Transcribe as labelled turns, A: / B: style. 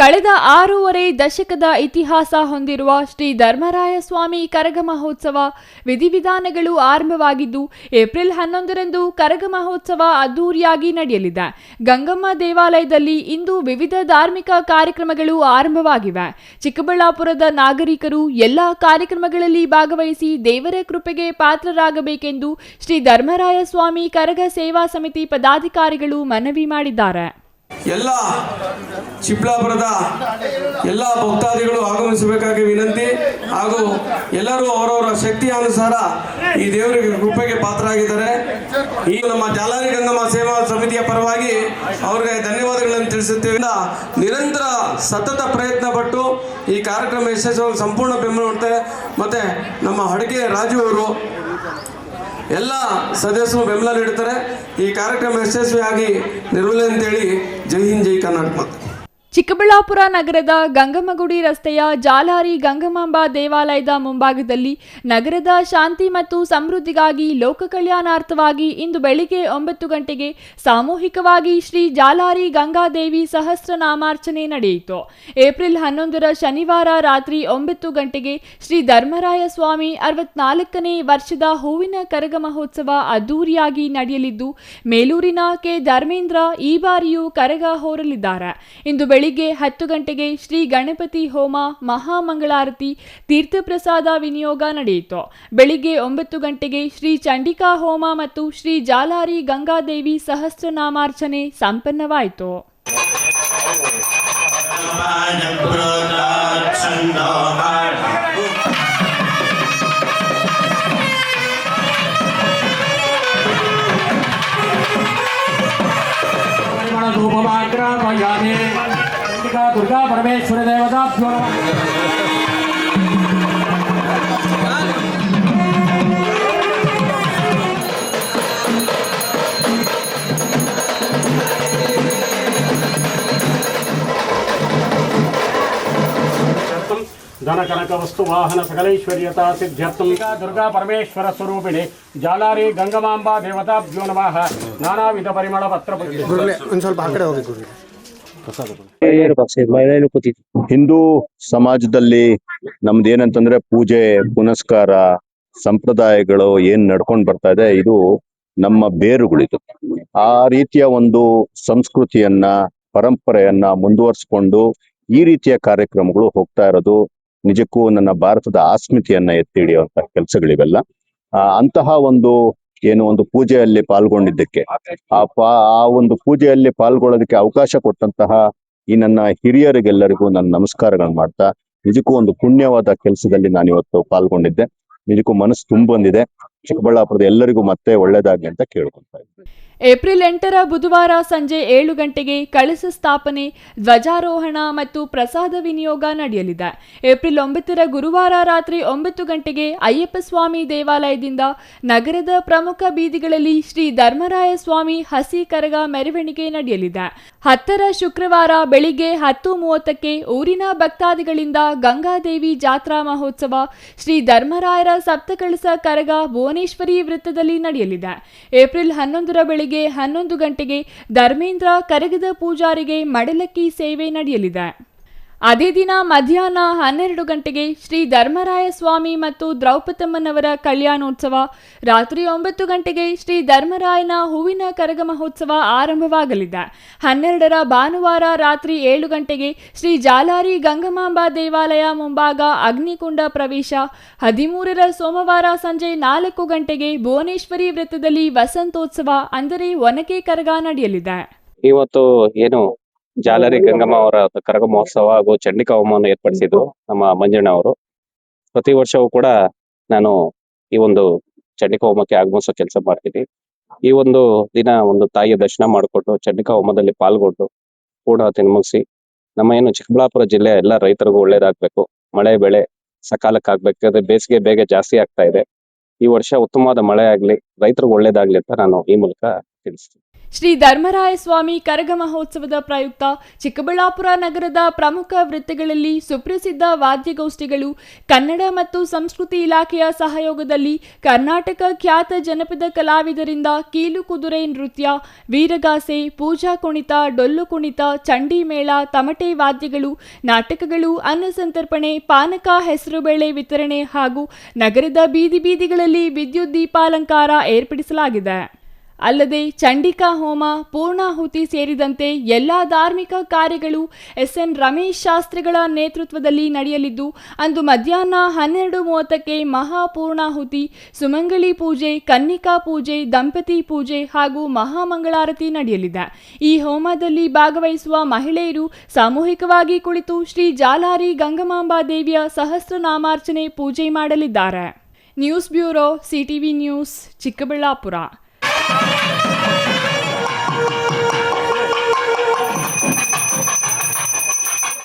A: ಕಳೆದ 6.5 ದಶಕದ ಇತಿಹಾಸ ಹೊಂದಿರುವ ಶ್ರೀ ಧರ್ಮರಾಯ ಸ್ವಾಮಿ ಕರಗ ಮಹೋತ್ಸವ ವಿಧಿವಿಧಾನಗಳು ಆರಂಭವಾಗಿದ್ದು ಏಪ್ರಿಲ್ 11ರಂದು ಕರಗ ಮಹೋತ್ಸವ ಅದ್ದೂರಿಯಾಗಿ ನಡೆಯಲಿದೆ. ಗಂಗಮ್ಮ ದೇವಾಲಯದಲ್ಲಿ ಇಂದು ವಿವಿಧ ಧಾರ್ಮಿಕ ಕಾರ್ಯಕ್ರಮಗಳು ಆರಂಭವಾಗಿವೆ. ಚಿಕ್ಕಬಳ್ಳಾಪುರದ ನಾಗರಿಕರು ಎಲ್ಲಾ ಕಾರ್ಯಕ್ರಮಗಳಲ್ಲಿ ಭಾಗವಹಿಸಿ ದೇವರ ಕೃಪೆಗೆ ಪಾತ್ರರಾಗಬೇಕೆಂದು ಶ್ರೀ ಧರ್ಮರಾಯ ಸ್ವಾಮಿ ಕರಗ ಸೇವಾ ಸಮಿತಿ ಪದಾಧಿಕಾರಿಗಳು ಮನವಿ ಮಾಡಿದ್ದಾರೆ.
B: ಎಲ್ಲ ಚಿಕ್ಕಬಳ್ಳಾಪುರದ ಎಲ್ಲ ಭಕ್ತಾದಿಗಳು ಆಗಮಿಸಬೇಕಾಗಿ ವಿನಂತಿ ಹಾಗೂ ಎಲ್ಲರೂ ಅವರವರ ಶಕ್ತಿಯ ಅನುಸಾರ ಈ ದೇವರಿಗೆ ಕೃಪೆಗೆ ಪಾತ್ರರಾಗಿದ್ದಾರೆ. ಈ ನಮ್ಮ ಜಾಲಾರಿ ಗಂಗಮ್ಮ ಸೇವಾ ಸಮಿತಿಯ ಪರವಾಗಿ ಅವರಿಗೆ ಧನ್ಯವಾದಗಳನ್ನು ತಿಳಿಸುತ್ತೇವೆ. ನಿರಂತರ ಸತತ ಪ್ರಯತ್ನ ಪಟ್ಟು ಈ ಕಾರ್ಯಕ್ರಮ ಯಶಸ್ವಿಯಾಗಿ ಸಂಪೂರ್ಣ ಬೆಂಬಲ ನೀಡುತ್ತೆ. ಮತ್ತೆ ನಮ್ಮ ಅಡಕೆ ರಾಜು ಅವರು ಎಲ್ಲ ಸದಸ್ಯರು ಬೆಂಬಲ ನೀಡುತ್ತಾರೆ. ಈ ಕಾರ್ಯಕ್ರಮ ಯಶಸ್ವಿಯಾಗಿ ನಿರ್ವಹಣೆ ಅಂತೇಳಿ ಜೈ ಹಿಂದ್ ಜೈ ಕರ್ನಾಟಕ.
A: ಚಿಕ್ಕಬಳ್ಳಾಪುರ ನಗರದ ಗಂಗಮ್ಮಗುಡಿ ರಸ್ತೆಯ ಜಾಲಾರಿ ಗಂಗಮಾಂಬಾ ದೇವಾಲಯದ ಮುಂಭಾಗದಲ್ಲಿ ನಗರದ ಶಾಂತಿ ಮತ್ತು ಸಮೃದ್ಧಿಗಾಗಿ ಲೋಕ ಕಲ್ಯಾಣಾರ್ಥವಾಗಿ ಇಂದು ಬೆಳಿಗ್ಗೆ 9 ಗಂಟೆಗೆ ಸಾಮೂಹಿಕವಾಗಿ ಶ್ರೀ ಜಾಲಾರಿ ಗಂಗಾದೇವಿ ಸಹಸ್ರನಾಮಾರ್ಚನೆ ನಡೆಯಿತು. ಏಪ್ರಿಲ್ 11ರ ಶನಿವಾರ ರಾತ್ರಿ 9 ಗಂಟೆಗೆ ಶ್ರೀ ಧರ್ಮರಾಯ ಸ್ವಾಮಿ 64ನೇ ವರ್ಷದ ಹೂವಿನ ಕರಗ ಮಹೋತ್ಸವ ಅದ್ದೂರಿಯಾಗಿ ನಡೆಯಲಿದ್ದು ಮೇಲೂರಿನ ಕೆ ಧರ್ಮೇಂದ್ರ ಈ ಬಾರಿಯೂ ಕರಗ ಹೊರಲಿದ್ದಾರೆ. ಇಂದು ಬೆಳಿಗ್ಗೆ 10 ಗಂಟೆಗೆ ಶ್ರೀ ಗಣಪತಿ ಹೋಮ, ಮಹಾಮಂಗಳಾರತಿ, ತೀರ್ಥಪ್ರಸಾದ ವಿನಿಯೋಗ ನಡೆಯಿತು. ಬೆಳಿಗ್ಗೆ 9 ಗಂಟೆಗೆ ಶ್ರೀ ಚಂಡಿಕಾ ಹೋಮ ಮತ್ತು ಶ್ರೀ ಜಾಲಾರಿ ಗಂಗಾದೇವಿ ಸಹಸ್ರನಾಮಾರ್ಚನೆ ಸಂಪನ್ನವಾಯಿತು.
C: दुर्गा परमेश्वर देवताभ्यो धन कनक वस्तु वाहन सकलैश्वर्यता सिद्ध्यर्थं दुर्गा परमेश्वर स्वरूपिणी जालारी गंगमांबा देवताभ्यो नमः. नानाविध परिमಳ पत्र
D: ಹಿಂದೂ ಸಮಾಜದಲ್ಲಿ ನಮ್ದೇನಂತಂದ್ರೆ ಪೂಜೆ ಪುನಸ್ಕಾರ ಸಂಪ್ರದಾಯಗಳು ಏನ್ ನಡ್ಕೊಂಡ್ ಬರ್ತಾ ಇದೆ, ಇದು ನಮ್ಮ ಬೇರುಗಳಿದು. ಆ ರೀತಿಯ ಒಂದು ಸಂಸ್ಕೃತಿಯನ್ನ ಪರಂಪರೆಯನ್ನ ಮುಂದುವರಿಸಿಕೊಂಡು ಈ ರೀತಿಯ ಕಾರ್ಯಕ್ರಮಗಳು ಹೋಗ್ತಾ ಇರೋದು ನಿಜಕ್ಕೂ ನನ್ನ ಭಾರತದ ಅಸ್ಮಿತೆಯನ್ನ ಎತ್ತಿ ಹಿಡಿಯುವಂತ ಕೆಲಸಗಳಿವೆಲ್ಲ. ಅಂತಹ ಒಂದು ಒಂದು ಪೂಜೆಯಲ್ಲಿ ಪಾಲ್ಗೊಂಡಿದ್ದಕ್ಕೆ ಆ ಒಂದು ಪೂಜೆಯಲ್ಲಿ ಪಾಲ್ಗೊಳ್ಳೋದಕ್ಕೆ ಅವಕಾಶ ಕೊಟ್ಟಂತಹ ಈ ನನ್ನ ಹಿರಿಯರಿಗೆಲ್ಲರಿಗೂ ನನ್ನ ನಮಸ್ಕಾರಗಳನ್ನು ಮಾಡ್ತಾ, ನಿಜಕ್ಕೂ ಒಂದು ಪುಣ್ಯವಾದ ಕೆಲಸದಲ್ಲಿ ನಾನು ಇವತ್ತು ಪಾಲ್ಗೊಂಡಿದ್ದೆ. ನಿಜಕ್ಕೂ ಮನಸ್ಸು ತುಂಬ ಬಂದಿದೆ. ಚಿಕ್ಕಬಳ್ಳಾಪುರದ ಎಲ್ಲರಿಗೂ ಮತ್ತೆ ಒಳ್ಳೇದಾಗ್ಲಿ ಅಂತ ಕೇಳ್ಕೊಂತಾ ಇದ್ದೀನಿ.
A: ಏಪ್ರಿಲ್ 8ರ ಬುಧವಾರ ಸಂಜೆ 7 ಗಂಟೆಗೆ ಕಳಸ ಸ್ಥಾಪನೆ, ಧ್ವಜಾರೋಹಣ ಮತ್ತು ಪ್ರಸಾದ ವಿನಿಯೋಗ ನಡೆಯಲಿದೆ. ಏಪ್ರಿಲ್ 9ರ ಗುರುವಾರ ರಾತ್ರಿ 9 ಗಂಟೆಗೆ ಅಯ್ಯಪ್ಪ ಸ್ವಾಮಿ ದೇವಾಲಯದಿಂದ ನಗರದ ಪ್ರಮುಖ ಬೀದಿಗಳಲ್ಲಿ ಶ್ರೀ ಧರ್ಮರಾಯ ಸ್ವಾಮಿ ಹಸಿ ಕರಗ ಮೆರವಣಿಗೆ ನಡೆಯಲಿದೆ. 10ರ ಶುಕ್ರವಾರ ಬೆಳಿಗ್ಗೆ 10:30ಕ್ಕೆ ಊರಿನ ಭಕ್ತಾದಿಗಳಿಂದ ಗಂಗಾದೇವಿ ಜಾತ್ರಾ ಮಹೋತ್ಸವ ಶ್ರೀ ಧರ್ಮರಾಯರ ಸಪ್ತಕಳಸ ಕರಗ ಭುವನೇಶ್ವರಿ ವೃತ್ತದಲ್ಲಿ ನಡೆಯಲಿದೆ. ಏಪ್ರಿಲ್ 11ರ ಬೆಳಿಗ್ಗೆ 11 ಗಂಟೆಗೆ ಧರ್ಮೇಂದ್ರ ಕರಗದ ಪೂಜಾರಿಗೆ ಮಡಲಕ್ಕಿ ಸೇವೆ ನಡೆಯಲಿದೆ. ಅದೇ ದಿನ ಮಧ್ಯಾಹ್ನ 12 ಗಂಟೆಗೆ ಶ್ರೀ ಧರ್ಮರಾಯ ಸ್ವಾಮಿ ಮತ್ತು ದ್ರೌಪದಮ್ಮನವರ ಕಲ್ಯಾಣೋತ್ಸವ, ರಾತ್ರಿ 9 ಗಂಟೆಗೆ ಶ್ರೀ ಧರ್ಮರಾಯನ ಹೂವಿನ ಕರಗ ಮಹೋತ್ಸವ ಆರಂಭವಾಗಲಿದೆ. 12ರ ಭಾನುವಾರ ರಾತ್ರಿ 7 ಗಂಟೆಗೆ ಶ್ರೀ ಜಾಲಾರಿ ಗಂಗಮಾಂಬಾ ದೇವಾಲಯ ಮುಂಭಾಗ ಅಗ್ನಿಕುಂಡ ಪ್ರವೇಶ, 13ರ ಸೋಮವಾರ ಸಂಜೆ 4 ಗಂಟೆಗೆ ಭುವನೇಶ್ವರಿ ವೃತ್ತದಲ್ಲಿ ವಸಂತೋತ್ಸವ ಅಂದರೆ ಒನಕೆ ಕರಗ ನಡೆಯಲಿದೆ.
E: ಇವತ್ತು ಜಾಲಾರಿ ಗಂಗಮ್ಮ ಅವರ ಕರಗ ಮಹೋತ್ಸವ ಹಾಗೂ ಚಂಡಿಕಾ ಹೋಮವನ್ನು ಏರ್ಪಡಿಸಿದ್ರು ನಮ್ಮ ಮಂಜಣ್ಣ ಅವರು. ಪ್ರತಿ ವರ್ಷವೂ ಕೂಡ ನಾನು ಈ ಒಂದು ಚಂಡಿಕಾ ಹೋಮಕ್ಕೆ ಆಗಮಿಸೋ ಕೆಲಸ ಮಾಡ್ತೀನಿ. ಈ ಒಂದು ದಿನ ಒಂದು ತಾಯಿಯ ದರ್ಶನ ಮಾಡಿಕೊಟ್ಟು ಚಂಡಿಕಾ ಹೋಮದಲ್ಲಿ ಪಾಲ್ಗೊಂಡು ಪೂರ್ಣಾಹುತಿ ಮುಗಿಸಿ ನಮ್ಮ ಚಿಕ್ಕಬಳ್ಳಾಪುರ ಜಿಲ್ಲೆ ಎಲ್ಲ ರೈತರಿಗೂ ಒಳ್ಳೇದಾಗ್ಬೇಕು, ಮಳೆ ಬೆಳೆ ಸಕಾಲಕ್ಕಾಗ್ಬೇಕು. ಅದೇ ಬೇಸಿಗೆ ಬೇಗ ಜಾಸ್ತಿ ಆಗ್ತಾ ಇದೆ. ಈ ವರ್ಷ ಉತ್ತಮವಾದ ಮಳೆ ಆಗ್ಲಿ, ರೈತರಿಗೂ ಒಳ್ಳೇದಾಗ್ಲಿ ಅಂತ ನಾನು ಈ ಮೂಲಕ ತಿಳಿಸ್ತೀನಿ.
A: ಶ್ರೀ ಧರ್ಮರಾಯ ಸ್ವಾಮಿ ಕರಗ ಮಹೋತ್ಸವದ ಪ್ರಯುಕ್ತ ಚಿಕ್ಕಬಳ್ಳಾಪುರ ನಗರದ ಪ್ರಮುಖ ವೃತ್ತಗಳಲ್ಲಿ ಸುಪ್ರಸಿದ್ಧ ವಾದ್ಯಗೋಷ್ಠಿಗಳು ಕನ್ನಡ ಮತ್ತು ಸಂಸ್ಕೃತಿ ಇಲಾಖೆಯ ಸಹಯೋಗದಲ್ಲಿ ಕರ್ನಾಟಕ ಖ್ಯಾತ ಜನಪದ ಕಲಾವಿದರಿಂದ ಕೀಲು ಕುದುರೆ ನೃತ್ಯ, ವೀರಗಾಸೆ, ಪೂಜಾ ಕುಣಿತ, ಡೊಳ್ಳು ಕುಣಿತ, ಚಂಡಿ ಮೇಳ, ತಮಟೆ ವಾದ್ಯಗಳು, ನಾಟಕಗಳು, ಅನ್ನ ಸಂತರ್ಪಣೆ, ಪಾನಕ, ಹೆಸರುಬೇಳೆ ವಿತರಣೆ ಹಾಗೂ ನಗರದ ಬೀದಿ ಬೀದಿಗಳಲ್ಲಿ ವಿದ್ಯುತ್ ದೀಪಾಲಂಕಾರ ಏರ್ಪಡಿಸಲಾಗಿದೆ. ಅಲ್ಲದೆ ಚಂಡಿಕಾ ಹೋಮ, ಪೂರ್ಣಾಹುತಿ ಸೇರಿದಂತೆ ಎಲ್ಲಾ ಧಾರ್ಮಿಕ ಕಾರ್ಯಗಳು ಎಸ್ಎನ್ ರಮೇಶ್ ಶಾಸ್ತ್ರಿಗಳ ನೇತೃತ್ವದಲ್ಲಿ ನಡೆಯಲಿದ್ದು, ಅಂದು ಮಧ್ಯಾಹ್ನ 12:30ಕ್ಕೆ ಮಹಾಪೂರ್ಣಾಹುತಿ, ಸುಮಂಗಲಿ ಪೂಜೆ, ಕನ್ನಿಕಾ ಪೂಜೆ, ದಂಪತಿ ಪೂಜೆ ಹಾಗೂ ಮಹಾಮಂಗಳಾರತಿ ನಡೆಯಲಿದೆ. ಈ ಹೋಮದಲ್ಲಿ ಭಾಗವಹಿಸುವ ಮಹಿಳೆಯರು ಸಾಮೂಹಿಕವಾಗಿ ಕುಳಿತು ಶ್ರೀ ಜಾಲಾರಿ ಗಂಗಮಾಂಬಾ ದೇವಿಯ ಸಹಸ್ರನಾಮಾರ್ಚನೆ ಪೂಜೆ ಮಾಡಲಿದ್ದಾರೆ. News bureau, CTV news, Chikkaballapur.